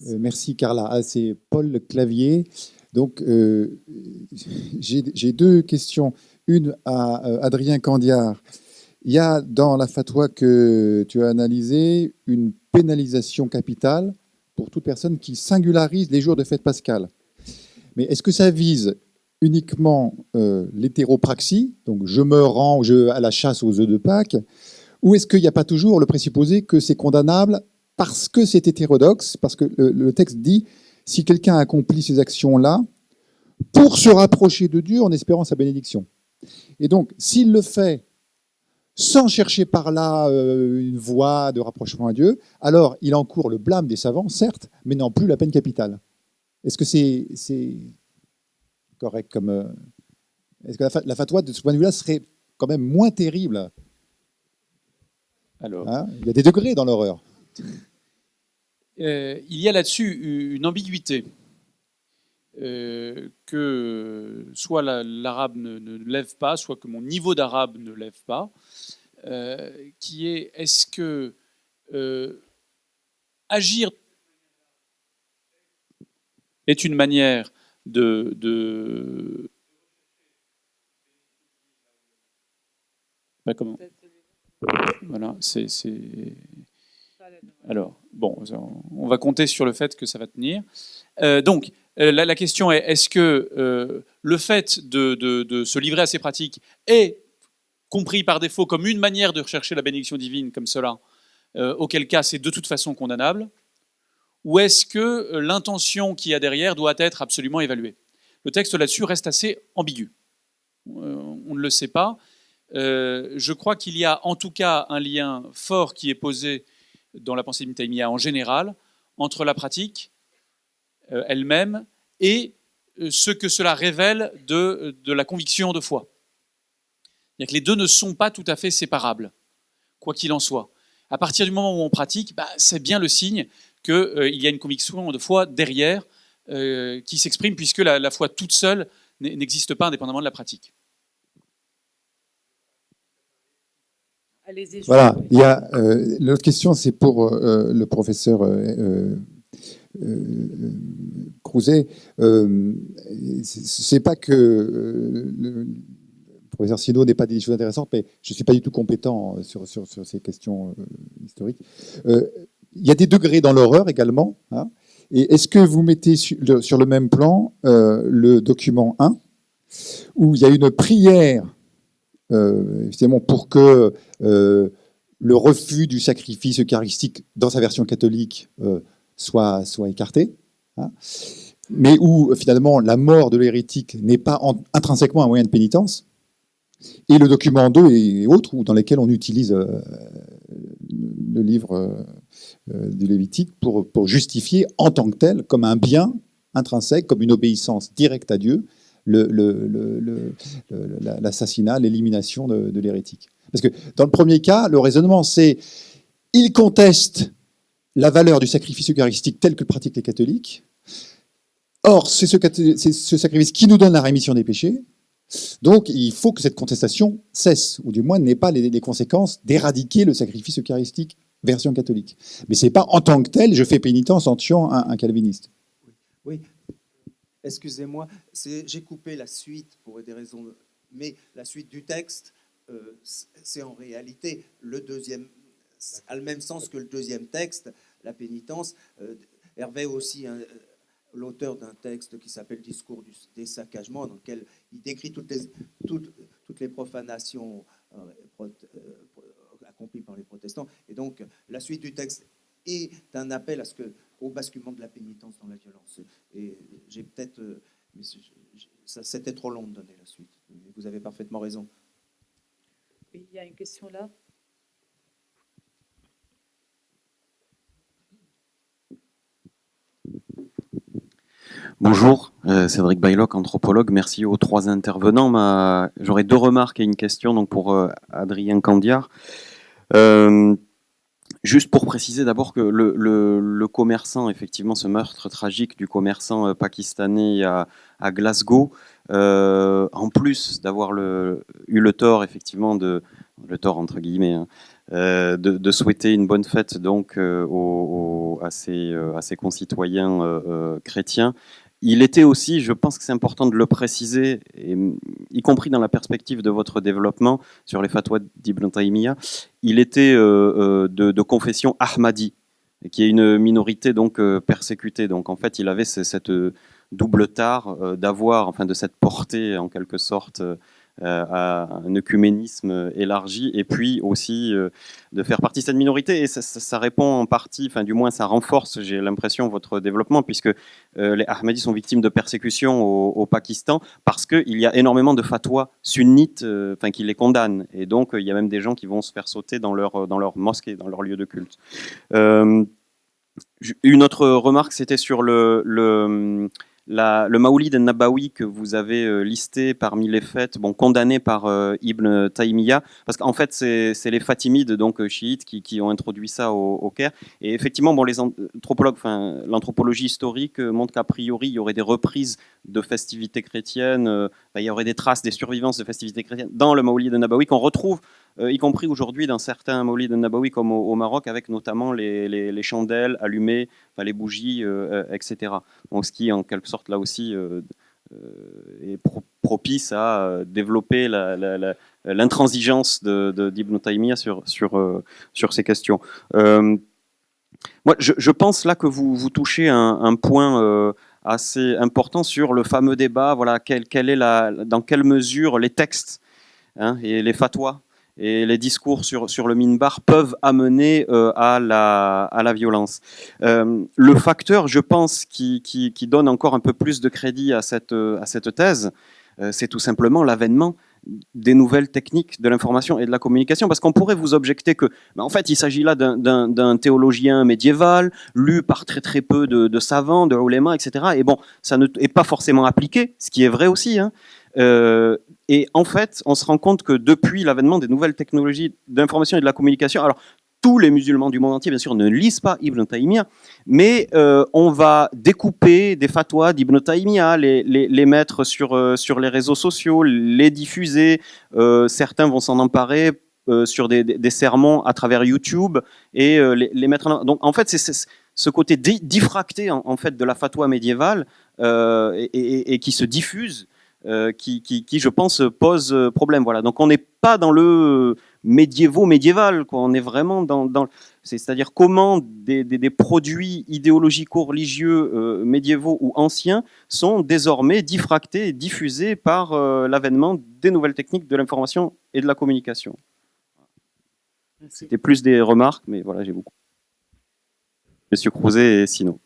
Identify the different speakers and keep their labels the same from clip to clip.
Speaker 1: Merci Carla. Ah, c'est Paul Clavier. Donc, j'ai deux questions. Une à Adrien Candiard. Il y a dans la fatwa que tu as analysée une pénalisation capitale pour toute personne qui singularise les jours de fête pascale. Mais est-ce que ça vise uniquement l'hétéropraxie, donc je me rends à la chasse aux œufs de Pâques, ou est-ce qu'il n'y a pas toujours le présupposé que c'est condamnable parce que c'est hétérodoxe, parce que le texte dit si quelqu'un accomplit ces actions-là pour se rapprocher de Dieu en espérant sa bénédiction. Et donc, s'il le fait sans chercher par là une voie de rapprochement à Dieu, alors il encourt le blâme des savants, certes, mais non plus la peine capitale. Est-ce que c'est correct comme... Est-ce que la fatwa, de ce point de vue-là, serait quand même moins terrible?
Speaker 2: Alors,
Speaker 1: hein, il y a des degrés dans l'horreur.
Speaker 2: Il y a là-dessus une ambiguïté. Que soit l'arabe ne lève pas, soit que mon niveau d'arabe ne lève pas, qui est est-ce que agir est une manière de ben comment voilà, c'est alors bon, on va compter sur le fait que ça va tenir. Donc la question est est-ce que le fait de se livrer à ces pratiques est compris par défaut comme une manière de rechercher la bénédiction divine comme cela, auquel cas c'est de toute façon condamnable, ou est-ce que l'intention qu'il y a derrière doit être absolument évaluée? Le texte là-dessus reste assez ambigu. On ne le sait pas. Je crois qu'il y a en tout cas un lien fort qui est posé dans la pensée d'Ibn Taymiyya en général entre la pratique elle-même et ce que cela révèle de la conviction de foi. C'est-à-dire que les deux ne sont pas tout à fait séparables, quoi qu'il en soit. À partir du moment où on pratique, c'est bien le signe qu'il y a une conviction de foi derrière qui s'exprime, puisque la foi toute seule n'existe pas indépendamment de la pratique.
Speaker 1: Voilà, il y a l'autre question, c'est pour le professeur Crouzet. C'est pas que le professeur Sino n'ait pas dit des choses intéressantes, mais je ne suis pas du tout compétent sur ces questions historiques. Il y a des degrés dans l'horreur également. Hein, et est-ce que vous mettez sur le même plan le document 1, où il y a une prière évidemment pour que le refus du sacrifice eucharistique dans sa version catholique soit écarté, hein, mais où finalement la mort de l'hérétique n'est pas intrinsèquement un moyen de pénitence, et le document 2 et autres, dans lesquels on utilise le livre du Lévitique pour justifier en tant que tel, comme un bien intrinsèque, comme une obéissance directe à Dieu, l'assassinat, l'élimination de l'hérétique. Parce que dans le premier cas, le raisonnement, c'est il conteste la valeur du sacrifice eucharistique tel que le pratiquent les catholiques. Or, c'est ce sacrifice qui nous donne la rémission des péchés. Donc, il faut que cette contestation cesse, ou du moins n'ait pas les conséquences d'éradiquer le sacrifice eucharistique version catholique. Mais ce n'est pas en tant que tel, je fais pénitence en tuant un calviniste.
Speaker 3: Oui. Excusez-moi, j'ai coupé la suite pour des raisons, mais la suite du texte, c'est en réalité le deuxième, a le même sens que le deuxième texte, la pénitence. Hervé aussi, l'auteur d'un texte qui s'appelle Discours des saccagements, dans lequel il décrit toutes les profanations accomplies par les protestants. Et donc, la suite du texte est un appel au basculement de la pénitence dans la violence. Et j'ai peut-être... mais c'était trop long de donner la suite. Vous avez parfaitement raison.
Speaker 4: Oui, il y a une question là.
Speaker 5: Bonjour, Cédric Baylock, anthropologue. Merci aux trois intervenants. J'aurais deux remarques et une question donc pour Adrien Candiard. Juste pour préciser d'abord que le commerçant, effectivement, ce meurtre tragique du commerçant pakistanais à Glasgow, en plus d'avoir eu le tort, effectivement, le tort entre guillemets, hein, de souhaiter une bonne fête donc à ses concitoyens chrétiens. Il était aussi, je pense que c'est important de le préciser, y compris dans la perspective de votre développement sur les fatwas d'Ibn Taymiyyah, il était de confession ahmadi, qui est une minorité donc persécutée. Donc en fait, il avait cette double tare d'avoir, enfin de cette portée en quelque sorte à un œcuménisme élargi, et puis aussi de faire partie de cette minorité. Et ça répond en partie, enfin du moins ça renforce, j'ai l'impression, votre développement, puisque les Ahmadis sont victimes de persécutions au Pakistan parce qu'il y a énormément de fatwas sunnites qui les condamnent. Et donc il y a même des gens qui vont se faire sauter dans leur mosquée, dans leur lieu de culte. Une autre remarque, c'était sur le Maoulid al-Nabawi que vous avez listé parmi les fêtes condamnées par Ibn Taymiyyah, parce qu'en fait c'est les Fatimides, donc chiites, qui ont introduit ça au Caire. Et effectivement, les anthropologues, l'anthropologie historique montre qu'a priori il y aurait des reprises de festivités chrétiennes, il y aurait des traces, des survivances de festivités chrétiennes dans le Maoulid al-Nabawi qu'on retrouve y compris aujourd'hui dans certains Maoulid al-Nabawi comme au Maroc, avec notamment les chandelles allumées, les bougies, etc. Donc, ce qui, en quelque sorte, là aussi, est propice à développer l'intransigeance d'Ibn Taymiyyah sur ces questions. Moi, je pense là que vous touchez un point assez important sur le fameux débat, dans quelle mesure les textes et les fatwas et les discours sur le minbar peuvent amener à la violence. Le facteur, je pense, qui donne encore un peu plus de crédit à cette thèse, c'est tout simplement l'avènement des nouvelles techniques de l'information et de la communication, parce qu'on pourrait vous objecter que, en fait, il s'agit là d'un théologien médiéval, lu par très très peu de savants, de ulémas, etc. Et ça n'est pas forcément appliqué, ce qui est vrai aussi, et en fait, on se rend compte que depuis l'avènement des nouvelles technologies d'information et de la communication, alors tous les musulmans du monde entier, bien sûr, ne lisent pas Ibn Taymiyyah, mais on va découper des fatwas d'Ibn Taymiyyah, les mettre sur les réseaux sociaux, les diffuser. Certains vont s'en emparer sur des sermons à travers YouTube et les mettre en... Donc, en fait, c'est ce côté diffracté en fait, de la fatwa médiévale et qui se diffuse qui, je pense, pose problème. Voilà. Donc on n'est pas dans le médiéval, quoi. On est vraiment c'est-à-dire comment des produits idéologico-religieux médiévaux ou anciens sont désormais diffractés et diffusés par l'avènement des nouvelles techniques de l'information et de la communication. C'était plus des remarques, mais voilà, j'ai beaucoup. Monsieur Crouzet et Sino.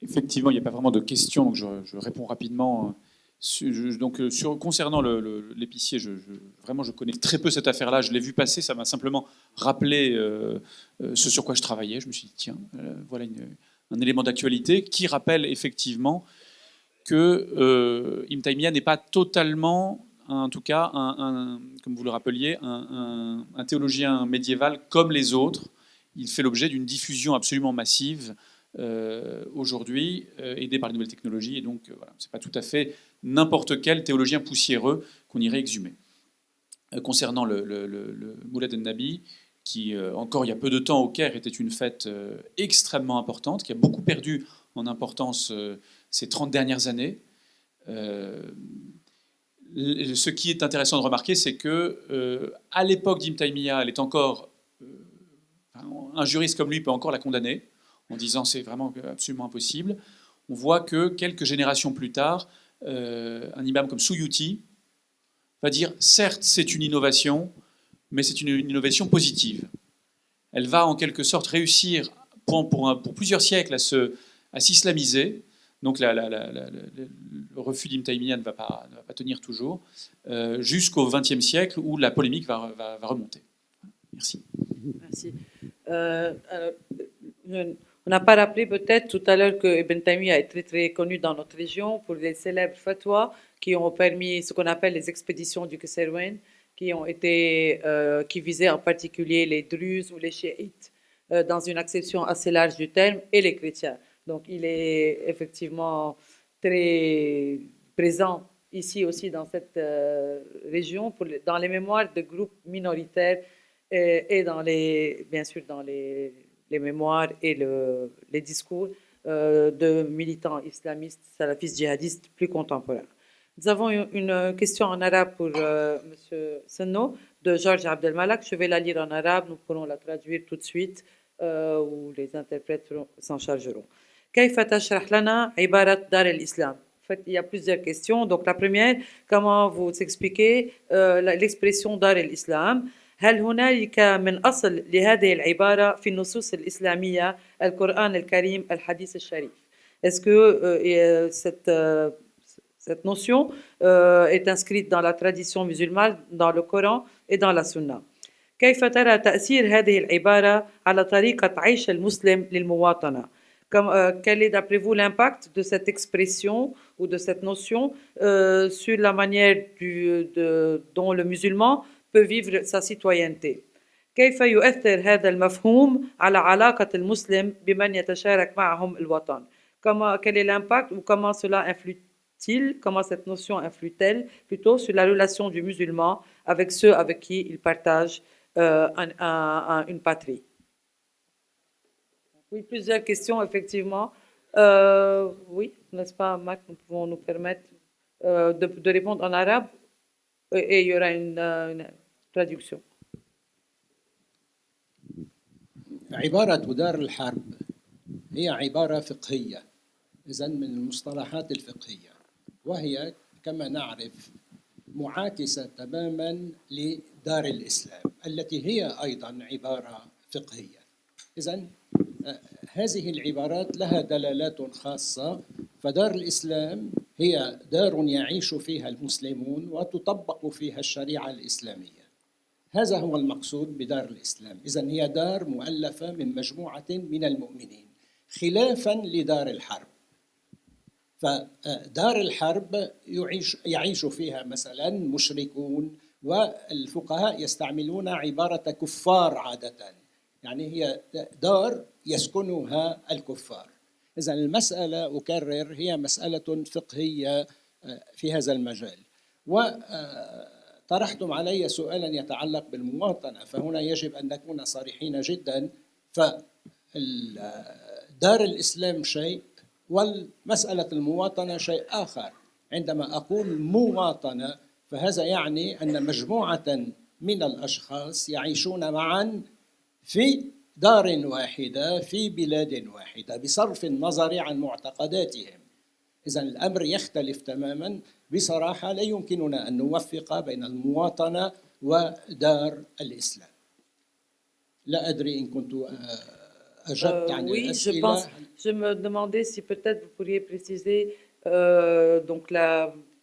Speaker 2: Effectivement, il n'y a pas vraiment de questions, donc je réponds rapidement. Concernant l'épicier, vraiment, je connais très peu cette affaire-là. Je l'ai vu passer, ça m'a simplement rappelé ce sur quoi je travaillais. Je me suis dit, tiens, voilà un élément d'actualité qui rappelle effectivement que Ibn Taymiyyah n'est pas totalement, en tout cas, comme vous le rappeliez, un théologien médiéval comme les autres. Il fait l'objet d'une diffusion absolument massive aujourd'hui, aidé par les nouvelles technologies, et donc voilà, c'est pas tout à fait n'importe quel théologien poussiéreux qu'on irait exhumer. Concernant le Moulad al-Nabi, qui encore il y a peu de temps au Caire était une fête extrêmement importante, qui a beaucoup perdu en importance ces 30 dernières années. Ce qui est intéressant de remarquer, c'est que à l'époque d'Ibn Taymiyyah, elle est encore un juriste comme lui peut encore la condamner en disant c'est vraiment absolument impossible. On voit que quelques générations plus tard, un imam comme Suyuti va dire certes c'est une innovation, mais c'est une innovation positive. Elle va en quelque sorte réussir pour plusieurs siècles à s'islamiser. Donc le refus d'Ibn Taymiyyah ne va pas tenir toujours, jusqu'au XXe siècle où la polémique va remonter. Merci.
Speaker 4: Merci. On n'a pas rappelé peut-être tout à l'heure que Ibn Taymiyyah est très très connu dans notre région pour les célèbres fatwas qui ont permis ce qu'on appelle les expéditions du Kesserwen, qui visaient en particulier les Druzes ou les Chiites dans une acception assez large du terme et les chrétiens. Donc il est effectivement très présent ici aussi dans cette région, dans les mémoires de groupes minoritaires et dans bien sûr dans les mémoires et les discours de militants islamistes, salafistes, djihadistes plus contemporains. Nous avons une question en arabe pour M. Senno de Georges Abdelmalak. Je vais la lire en arabe, nous pourrons la traduire tout de suite ou les interprètes s'en chargeront. كيف تشرح لنا عبارة دار الإسلام? En fait, il y a plusieurs questions. Donc la première, comment vous expliquez l'expression دار الإسلام؟ هل هنالك من أصل لهذه العبارة في النصوص الإسلامية القرآن الكريم الحديث الشريف? Est-ce que cette notion est inscrite dans la tradition musulmane, dans le Coran et dans la Sunna? كيف ترى تأثير هذه العبارة على طريقة عيش المسلم للمواطنة? Quel est d'après vous l'impact de cette expression ou de cette notion sur la manière dont le musulman peut vivre sa citoyenneté? كيف يؤثر هذا المفهوم على علاقة المسلم بمن يتشارك معهم الوطن? Quel est l'impact ou comment cela influe-t-il, comment cette notion influe-t-elle plutôt sur la relation du musulman avec ceux avec qui il partage une patrie? Oui, plusieurs questions, effectivement. Oui, n'est-ce pas, Marc, nous pouvons nous permettre de répondre en arabe et il y aura une traduction.
Speaker 6: عبارة دار الحرب هي عبارة فقهية، إذن من المصطلحات الفقهية، وهي كما نعرف معاكسة تماما لدار الإسلام التي هي أيضا عبارة فقهية. إذن هذه العبارات لها دلالات خاصة، فدار الإسلام هي دار يعيش فيها المسلمون وتطبق فيها الشريعة الإسلامية. هذا هو المقصود بدار الإسلام. إذن هي دار مؤلفة من مجموعة من المؤمنين خلافاً لدار الحرب. فدار الحرب يعيش فيها مثلاً مشركون، والفقهاء يستعملون عبارة كفار عادة، يعني هي دار يسكنها الكفار. إذن المسألة أكرر هي مسألة فقهية في هذا المجال. طرحتم علي سؤالا يتعلق بالمواطنة، فهنا يجب أن نكون صريحين جدا. فدار الإسلام شيء والمسألة المواطنة شيء آخر. عندما أقول مواطنة فهذا يعني أن مجموعة من الأشخاص يعيشون معا في دار واحدة في بلاد واحدة بصرف النظر عن معتقداتهم. إذن الأمر يختلف تماما. بصراحة لا يمكننا أن نوفق بين المواطنة ودار الإسلام. لا أدري إن كنت أجبت عن الأسئلة.
Speaker 4: Je me demandais si peut-être vous pourriez préciser donc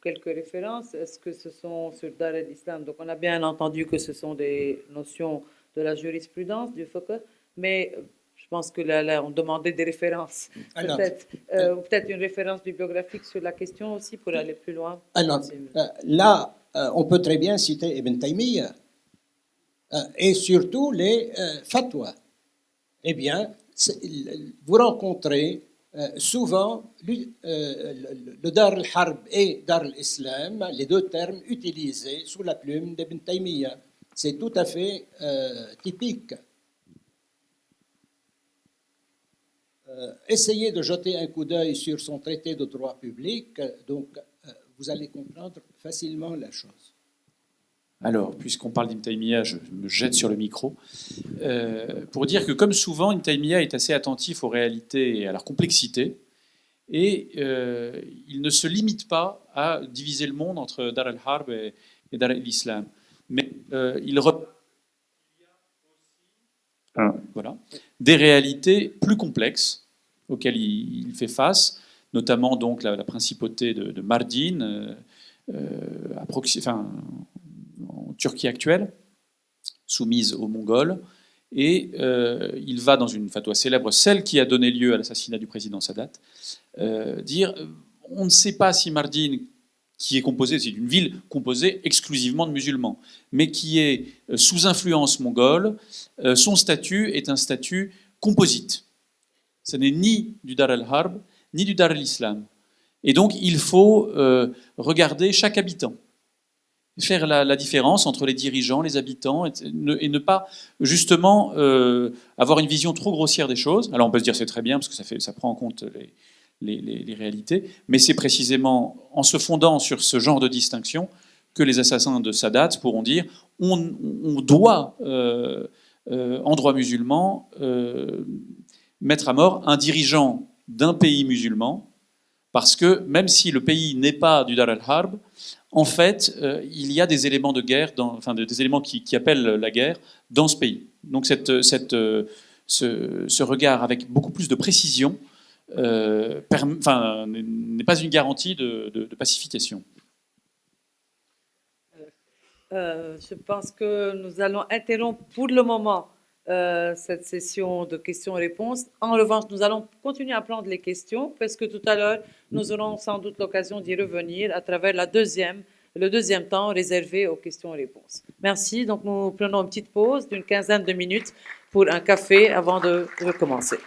Speaker 4: quelques références. Est-ce que ce sont sur Dar al-Islam? Donc on a bien entendu que ce sont des notions de la jurisprudence, du fiqh, mais je pense que là, on demandait des références. Peut-être une référence bibliographique sur la question aussi pour aller plus loin.
Speaker 6: Alors, là, on peut très bien citer Ibn Taymiyyah et surtout les fatwas. Eh bien, vous rencontrez souvent le Dar al-Harb et Dar al-Islam, les deux termes utilisés sous la plume d'Ibn Taymiyyah. C'est tout à fait typique. Essayez de jeter un coup d'œil sur son traité de droit public, donc vous allez comprendre facilement la chose.
Speaker 2: Alors, puisqu'on parle d'Ibn Taymiyyah, je me jette sur le micro pour dire que, comme souvent, Ibn Taymiyyah est assez attentif aux réalités et à leur complexité, et il ne se limite pas à diviser le monde entre Dar al-Harb et Dar al-Islam. Mais il voilà, des réalités plus complexes auxquelles il fait face, notamment donc la principauté de Mardin, en Turquie actuelle, soumise aux Mongols, et il va dans une fatwa célèbre, celle qui a donné lieu à l'assassinat du président Sadat, dire on ne sait pas si Mardin, qui est composée, c'est une ville composée exclusivement de musulmans, mais qui est sous influence mongole, son statut est un statut composite. Ce n'est ni du Dar al-Harb, ni du Dar al-Islam. Et donc, il faut regarder chaque habitant, faire la différence entre les dirigeants, les habitants, et ne pas justement avoir une vision trop grossière des choses. Alors on peut se dire c'est très bien parce que ça prend en compte les réalités, mais c'est précisément en se fondant sur ce genre de distinction que les assassins de Sadat pourront dire on doit, en droit musulman, mettre à mort un dirigeant d'un pays musulman, parce que même si le pays n'est pas du Dar al-Harb, en fait, il y a des éléments de guerre, des éléments qui appellent la guerre dans ce pays. Donc ce regard avec beaucoup plus de précision n'est pas une garantie de pacification.
Speaker 4: Je pense que nous allons interrompre pour le moment cette session de questions-réponses. En revanche, nous allons continuer à prendre les questions parce que tout à l'heure, nous aurons sans doute l'occasion d'y revenir à travers le deuxième temps réservé aux questions-réponses. Merci. Donc, nous prenons une petite pause d'une quinzaine de minutes pour un café avant de recommencer.